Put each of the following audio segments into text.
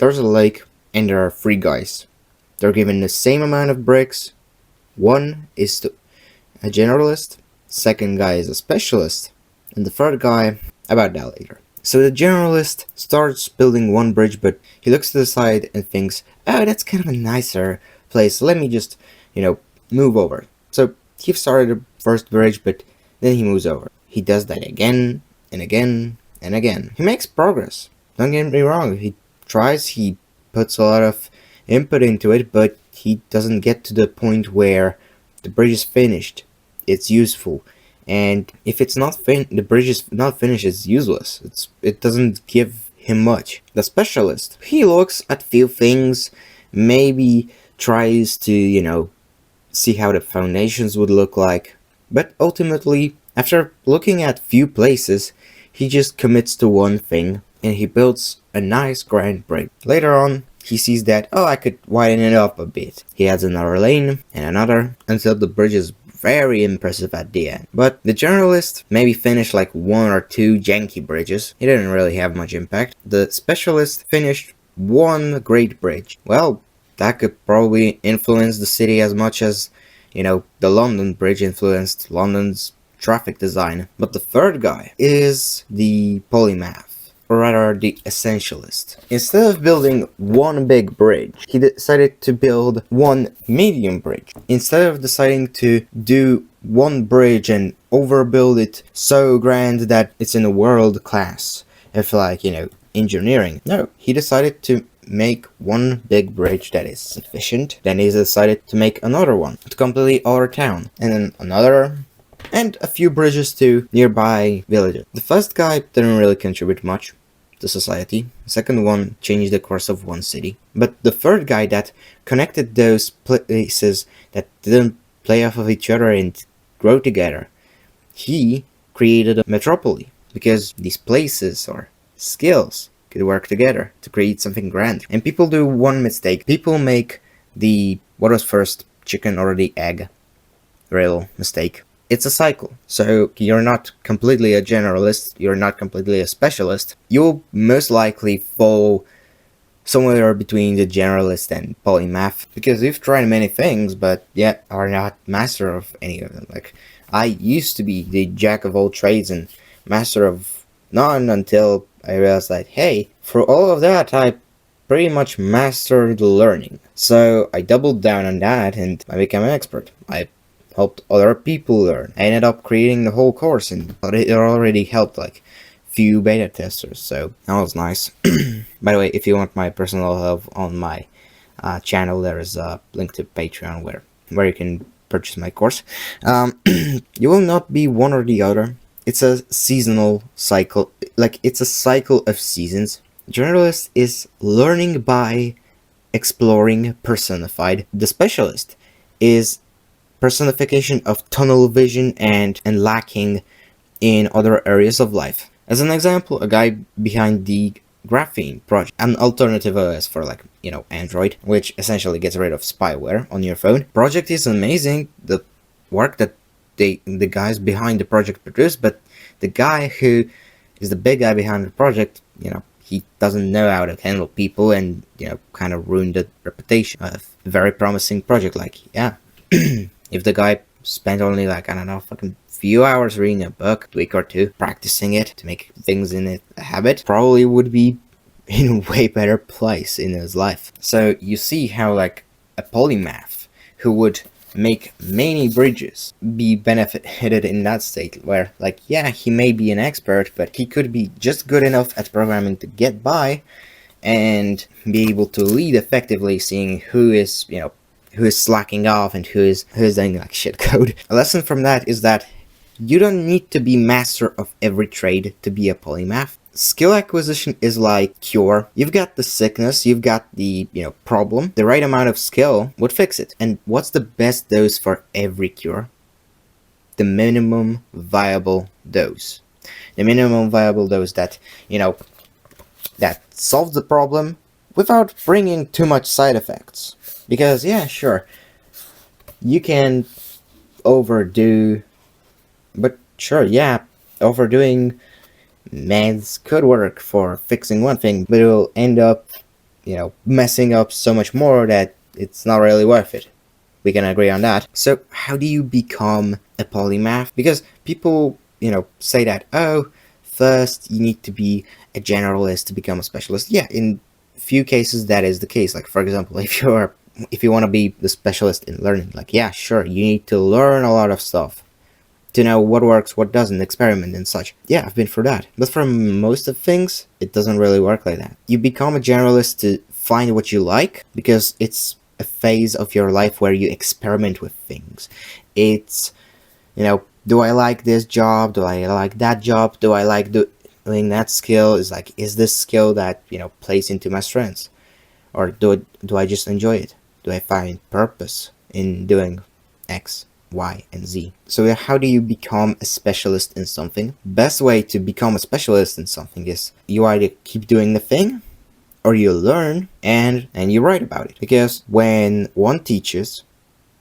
There's a lake, and there are three guys. They're given the same amount of bricks. One is a generalist, second guy is a specialist, and the third guy, about that later. So the generalist starts building one bridge, but he looks to the side and thinks, oh, that's kind of a nicer place, let me just, move over. So he started the first bridge, but then he moves over. He does that again, and again, and again. He makes progress. Don't get me wrong, he tries, he puts a lot of input into it, but he doesn't get to the point where the bridge is finished. It's useful. And if it's not the bridge is not finished, it's useless. It doesn't give him much. The specialist, he looks at few things, maybe tries to, see how the foundations would look like. But ultimately, after looking at few places, he just commits to one thing, and he builds a nice grand bridge. Later on, he sees that, oh, I could widen it up a bit. He adds another lane, and another, until the bridge is very impressive at the end. But the generalist maybe finished like one or two janky bridges. He didn't really have much impact. The specialist finished one great bridge. Well, that could probably influence the city as much as, the London Bridge influenced London's traffic design. But the third guy is the polymath, or rather the essentialist. Instead of building one big bridge, he decided to build one medium bridge. Instead of deciding to do one bridge and overbuild it so grand that it's in a world class, if engineering. No, he decided to make one big bridge that is sufficient. Then he decided to make another one to completely other town, and then another, and a few bridges to nearby villages. The first guy didn't really contribute much to society. The second one changed the course of one city. But the third guy that connected those places that didn't play off of each other and grow together, he created a metropolis, because these places or skills could work together to create something grand. And people do one mistake. People make what was first, chicken or the egg real mistake. It's a cycle. So you're not completely a generalist, you're not completely a specialist. You'll most likely fall somewhere between the generalist and polymath, because you've tried many things but yet are not master of any of them. Like, I used to be the jack of all trades and master of none until I realized that, hey, for all of that I pretty much mastered learning. So I doubled down on that and I became an expert. I helped other people learn. I ended up creating the whole course, and it already helped like few beta testers, so that was nice. By the way, if you want my personal help on my channel, there is a link to Patreon where you can purchase my course. You will not be one or the other. It's a seasonal cycle, like it's a cycle of seasons. Generalist is learning by exploring, personified. The specialist is personification of tunnel vision and lacking in other areas of life. As an example, a guy behind the Graphene project, an alternative OS for Android, which essentially gets rid of spyware on your phone. Project is amazing, the work that the guys behind the project produce, but the guy who is the big guy behind the project, he doesn't know how to handle people, and kind of ruined the reputation of a very promising project. If the guy spent only fucking few hours reading a book, a week or two, practicing it to make things in it a habit, probably would be in a way better place in his life. So you see how a polymath who would make many bridges be benefited in that state, where he may be an expert, but he could be just good enough at programming to get by and be able to lead effectively, seeing who is slacking off and who is doing shit code. A lesson from that is that you don't need to be master of every trade to be a polymath. Skill acquisition is like cure. You've got the sickness, you've got the problem. The right amount of skill would fix it. And what's the best dose for every cure? The minimum viable dose. The minimum viable dose that that solves the problem without bringing too much side effects. Because sure, you can overdo, but sure, overdoing meds could work for fixing one thing, but it will end up messing up so much more that it's not really worth it. We can agree on that. So how do you become a polymath? Because people, say that, oh, first you need to be a generalist to become a specialist. Yeah, in few cases that is the case. Like, for example, if you want to be the specialist in learning, like, yeah, sure, you need to learn a lot of stuff to know what works, what doesn't, experiment and such. Yeah, I've been through that. But for most of things, it doesn't really work like that. You become a generalist to find what you like, because it's a phase of your life where you experiment with things. It's, do I like this job? Do I like that job? Do I like doing that skill? Is this skill that, plays into my strengths? Or do I just enjoy it? Do I find purpose in doing X, Y, and Z? So how do you become a specialist in something? Best way to become a specialist in something is you either keep doing the thing, or you learn and you write about it. Because when one teaches,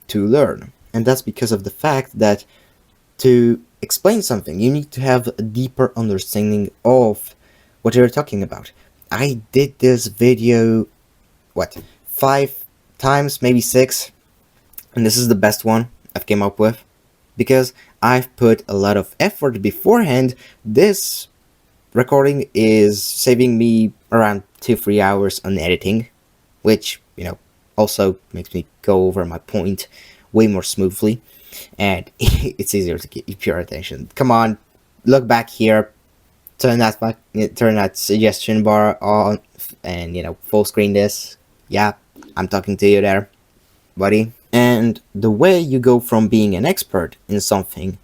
to learn. And that's because of the fact that to explain something, you need to have a deeper understanding of what you're talking about. I did this video, 5 times, maybe 6, and this is the best one I've came up with, because I've put a lot of effort beforehand. This recording is saving me around 2-3 hours on editing, which, also makes me go over my point way more smoothly, and it's easier to keep your attention. Come on, look back here, turn that suggestion bar on, and full screen this. Yeah, I'm talking to you there, buddy. And the way you go from being an expert in something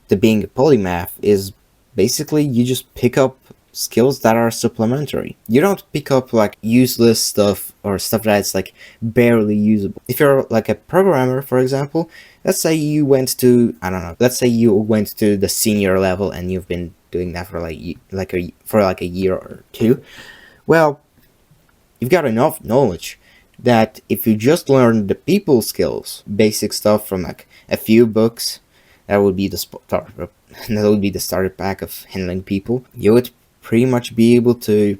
to being a polymath is basically you just pick up skills that are supplementary. You don't pick up like useless stuff or stuff that's like barely usable. If you're like a programmer, for example, let's say you went to, I don't know, let's say you went to the senior level and you've been doing that for a year or two. Well, you've got enough knowledge that if you just learn the people skills, basic stuff from like a few books, that would be the starter pack of handling people. You would pretty much be able to,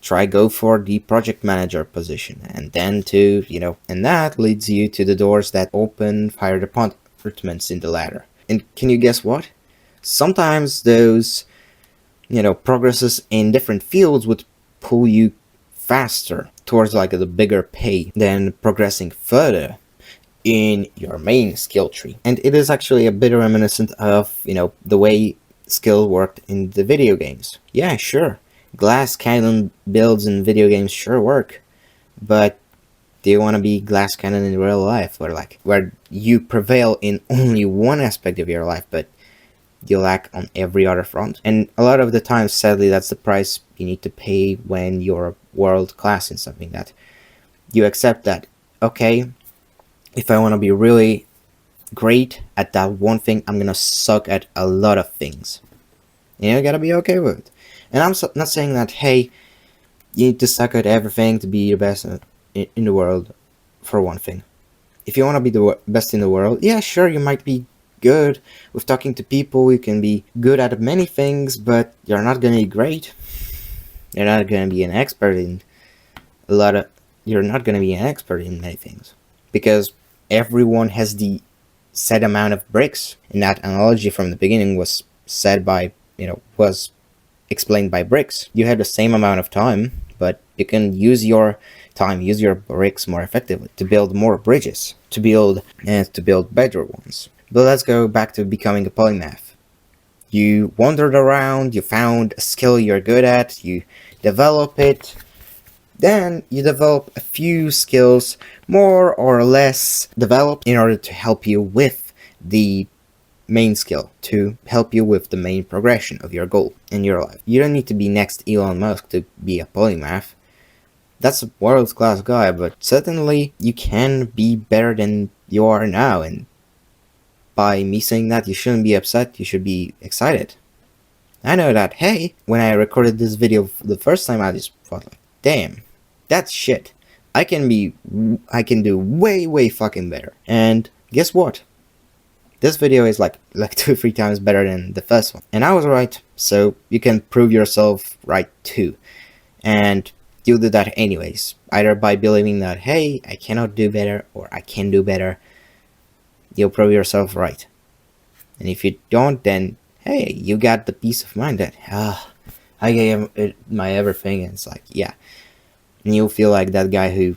try go for the project manager position, and then and that leads you to the doors that open higher departments in the ladder. And can you guess what? Sometimes those, progresses in different fields would pull you faster towards like the bigger pay than progressing further in your main skill tree. And it is actually a bit reminiscent of, the way skill worked in the video games. Yeah, sure, glass cannon builds in video games sure work, but do you want to be glass cannon in real life, where you prevail in only one aspect of your life, but you lack on every other front? And a lot of the time, sadly, that's the price you need to pay when you're world class in something, that you accept that, okay, if I want to be really great at that one thing, I'm gonna suck at a lot of things. You gotta be okay with it. And I'm not saying that, hey, you need to suck at everything to be the best in the world for one thing. If you want to be the best in the world, yeah, sure, you might be good with talking to people, you can be good at many things, but you're not gonna be great. You're not gonna be an expert in you're not gonna be an expert in many things, because everyone has the set amount of bricks. And that analogy from the beginning was was explained by bricks. You have the same amount of time, but you can use your time, use your bricks more effectively to build more bridges, to build better ones. But let's go back to becoming a polymath. You wandered around, you found a skill you're good at, you develop it, then you develop a few skills more or less developed in order to help you with the main skill, to help you with the main progression of your goal in your life. You don't need to be next Elon Musk to be a polymath. That's a world-class guy, but certainly you can be better than you are now, and by me saying that, you shouldn't be upset, you should be excited. I know that, hey, when I recorded this video for the first time, I just thought like, damn, that's shit. I can do way fucking better. And guess what? This video is like 2-3 times better than the first one. And I was right, so you can prove yourself right too. And you'll do that anyways, either by believing that, hey, I cannot do better, or I can do better. You'll prove yourself right. And if you don't, then hey, you got the peace of mind that I gave it my everything, and it's like, yeah, and you'll feel like that guy who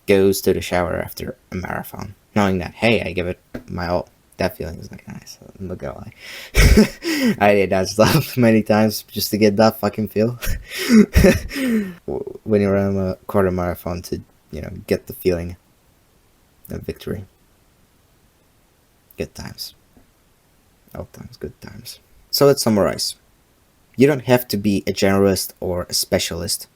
goes to the shower after a marathon, knowing that, hey, I give it my all. That feeling is like nice. I'm not gonna lie. I did that stuff many times just to get that fucking feel. When you run a quarter marathon to, get the feeling of victory. Good times. Old times, good times. So let's summarize. You don't have to be a generalist or a specialist.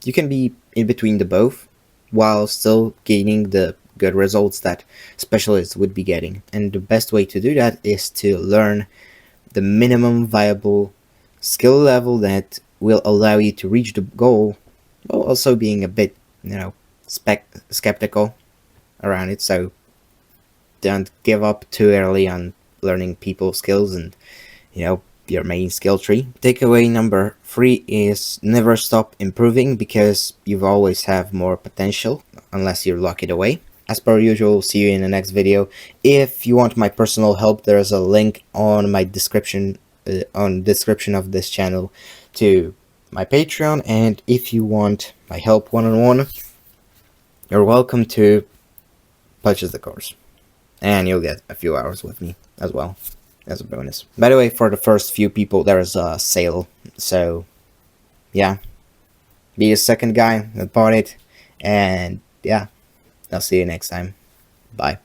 You can be in between the both, while still gaining the good results that specialists would be getting. And the best way to do that is to learn the minimum viable skill level that will allow you to reach the goal, while also being a bit, skeptical around it. So don't give up too early on learning people skills and, your main skill tree. Takeaway number 3 is never stop improving, because you always have more potential unless you lock it away. As per usual, see you in the next video. If you want my personal help, there's a link on my description of this channel to my Patreon, and if you want my help one-on-one, you're welcome to purchase the course, and you'll get a few hours with me as well as a bonus. By the way, for the first few people, there is a sale, so yeah, be the second guy that bought it, and yeah, I'll see you next time. Bye.